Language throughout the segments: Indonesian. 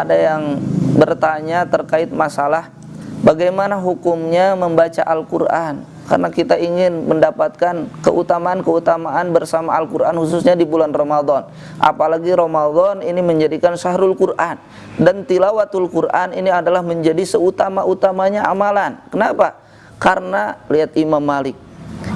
ada yang bertanya terkait masalah bagaimana hukumnya membaca Al-Quran, karena kita ingin mendapatkan keutamaan-keutamaan bersama Al-Quran, khususnya di bulan Ramadan. Apalagi Ramadan ini menjadikan syahrul Quran, dan tilawatul Quran ini adalah menjadi seutama-utamanya amalan. Kenapa? Karena lihat Imam Malik,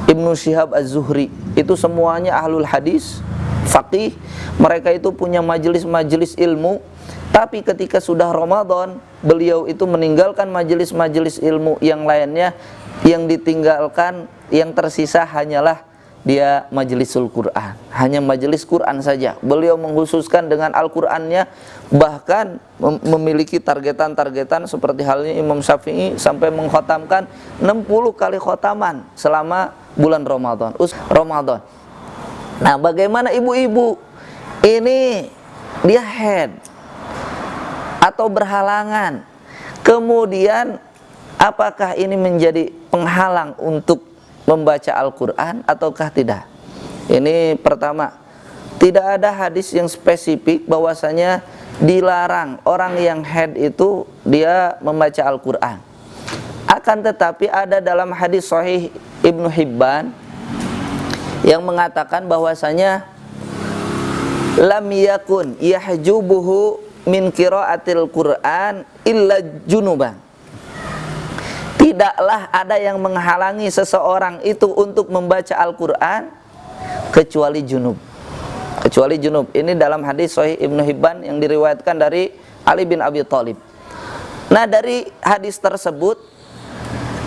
Ibnu Syihab Az-Zuhri, itu semuanya ahlul hadis, faqih. Mereka itu punya majelis-majelis ilmu. Tapi ketika sudah Ramadan, beliau itu meninggalkan majelis-majelis ilmu yang lainnya. Yang ditinggalkan, yang tersisa hanyalah dia majelisul Quran, hanya majelis Quran saja. Beliau mengkhususkan dengan Al-Qurannya, bahkan memiliki targetan-targetan seperti halnya Imam Syafi'i sampai mengkhatamkan 60 kali khataman selama bulan Ramadan. Nah, bagaimana ibu-ibu ini dia head atau berhalangan, kemudian apakah ini menjadi penghalang untuk membaca Al-Quran ataukah tidak? Ini pertama, tidak ada hadis yang spesifik bahwasanya dilarang orang yang haid itu dia membaca Al-Quran. Akan tetapi ada dalam hadis sahih Ibnu Hibban yang mengatakan bahwasanya lam yakun yahjubuhu min qiraatil Quran illa junuban. Tidaklah ada yang menghalangi seseorang itu untuk membaca Al-Quran kecuali junub. Kecuali junub. Ini dalam hadis sahih Ibnu Hibban yang diriwayatkan dari Ali bin Abi Thalib. Nah, dari hadis tersebut,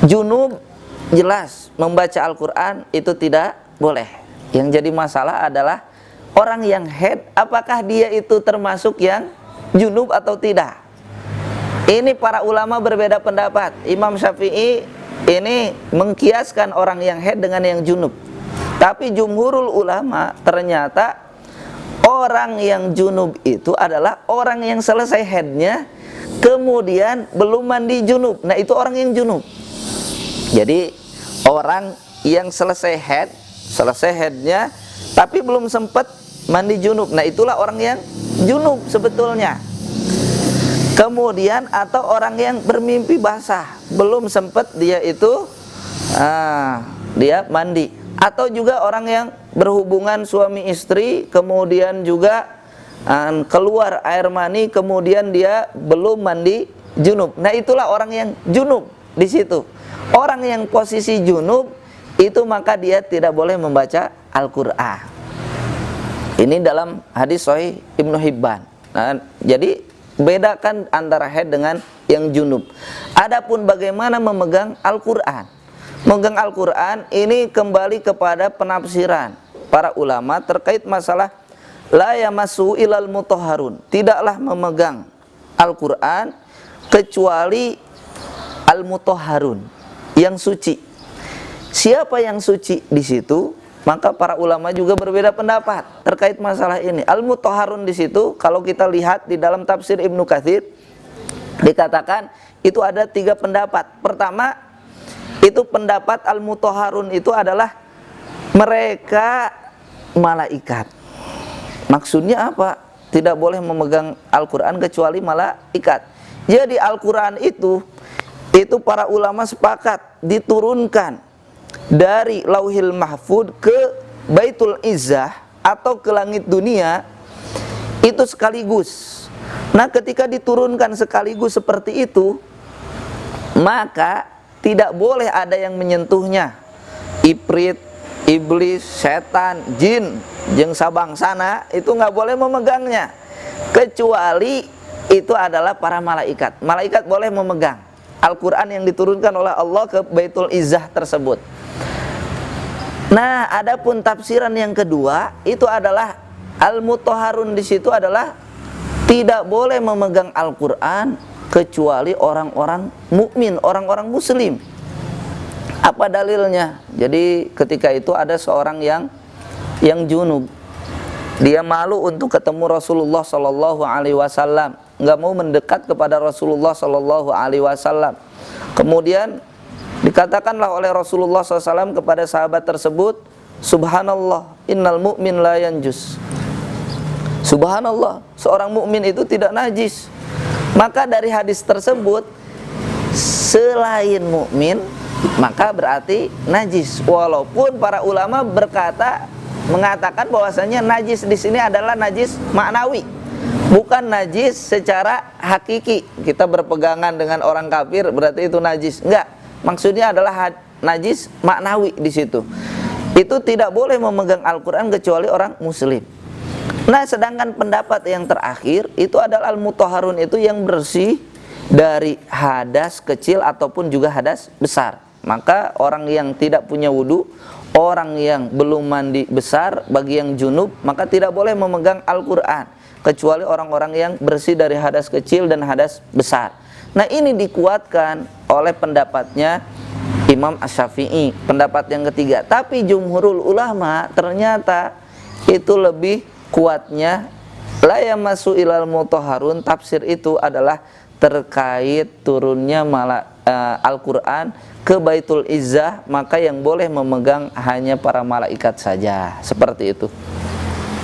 junub jelas membaca Al-Quran itu tidak boleh. Yang jadi masalah adalah orang yang haid, apakah dia itu termasuk yang junub atau tidak? Ini para ulama berbeda pendapat. Imam Syafi'i ini mengkiaskan orang yang haid dengan yang junub. Tapi jumhurul ulama ternyata orang yang junub itu adalah orang yang selesai haidnya kemudian belum mandi junub. Nah, itu orang yang junub. Jadi orang yang selesai haidnya tapi belum sempat mandi junub. Nah, itulah orang yang junub sebetulnya. Kemudian atau orang yang bermimpi basah, belum sempat dia itu dia mandi. Atau juga orang yang berhubungan suami istri, kemudian juga keluar air mani, kemudian dia belum mandi junub. Nah, itulah orang yang junub di situ. Orang yang posisi junub itu maka dia tidak boleh membaca Al-Quran. Ini dalam hadis sahih Ibnu Hibban. Nah, jadi bedakan antara haid dengan yang junub. Adapun bagaimana memegang Al-Quran, memegang Al-Quran ini kembali kepada penafsiran para ulama terkait masalah la yamassu ilal mutahharun. Tidaklah memegang Al-Quran kecuali al-mutahharun, yang suci. Siapa yang suci di situ? Maka para ulama juga berbeda pendapat terkait masalah ini. Al-mutahharun di situ kalau kita lihat di dalam tafsir Ibnu Katsir dikatakan itu ada 3 pendapat. Pertama, itu pendapat al-mutahharun itu adalah mereka malaikat. Maksudnya apa? Tidak boleh memegang Al-Quran kecuali malaikat. Jadi Al-Quran itu para ulama sepakat diturunkan dari Lauhil Mahfud ke Baitul Izzah atau ke langit dunia itu sekaligus. Nah, ketika diturunkan sekaligus seperti itu, maka tidak boleh ada yang menyentuhnya. Ifrit, iblis, setan, jin, jeung sabangsana itu nggak boleh memegangnya, kecuali itu adalah para malaikat. Malaikat boleh memegang Al-Quran yang diturunkan oleh Allah ke Baitul Izzah tersebut. Nah, adapun tafsiran yang kedua itu adalah al-mutahharun di situ adalah tidak boleh memegang Al-Quran kecuali orang-orang mukmin, orang-orang muslim. Apa dalilnya? Jadi ketika itu ada seorang yang junub. Dia malu untuk ketemu Rasulullah Shallallahu Alaihi Wasallam, nggak mau mendekat kepada Rasulullah Shallallahu Alaihi Wasallam. Kemudian dikatakanlah oleh Rasulullah SAW kepada sahabat tersebut, Subhanallah, innal mu'min la yanjus. Subhanallah, seorang mukmin itu tidak najis. Maka dari hadis tersebut, selain mukmin maka berarti najis. Walaupun para ulama mengatakan bahwasanya najis di sini adalah najis maknawi, bukan najis secara hakiki. Kita berpegangan dengan orang kafir berarti itu najis. Enggak. Maksudnya adalah najis maknawi di situ. Itu tidak boleh memegang Al-Qur'an kecuali orang muslim. Nah, sedangkan pendapat yang terakhir itu adalah al-mutahharun, itu yang bersih dari hadas kecil ataupun juga hadas besar. Maka orang yang tidak punya wudu, orang yang belum mandi besar, bagi yang junub, maka tidak boleh memegang Al-Qur'an kecuali orang-orang yang bersih dari hadas kecil dan hadas besar. Nah, ini dikuatkan oleh pendapatnya Imam Asy-Syafi'i, pendapat yang ketiga. Tapi jumhurul ulama ternyata itu lebih kuatnya la yamassu ilal mutahharun. Tafsir itu adalah terkait turunnya Al-Qur'an ke Baitul Izzah, maka yang boleh memegang hanya para malaikat saja. Seperti itu.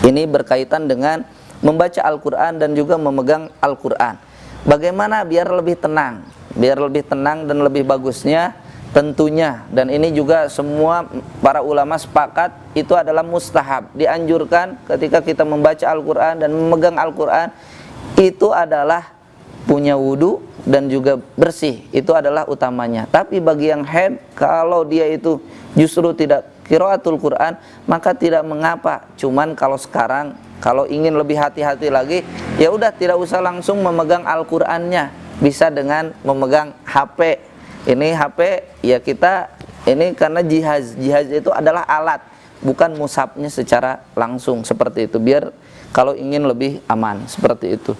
Ini berkaitan dengan membaca Al-Qur'an dan juga memegang Al-Qur'an. Bagaimana biar lebih tenang? Biar lebih tenang dan lebih bagusnya tentunya, dan ini juga semua para ulama sepakat, itu adalah mustahab, dianjurkan ketika kita membaca Al-Qur'an dan memegang Al-Qur'an itu adalah punya wudu dan juga bersih, itu adalah utamanya. Tapi bagi yang haid, kalau dia itu justru tidak qiraatul Qur'an, maka tidak mengapa. Cuman kalau sekarang kalau ingin lebih hati-hati lagi, ya udah tidak usah langsung memegang Al-Qur'annya, bisa dengan memegang HP. Ini HP ya kita ini karena jihaz itu adalah alat, bukan mushafnya secara langsung, seperti itu, biar kalau ingin lebih aman, seperti itu.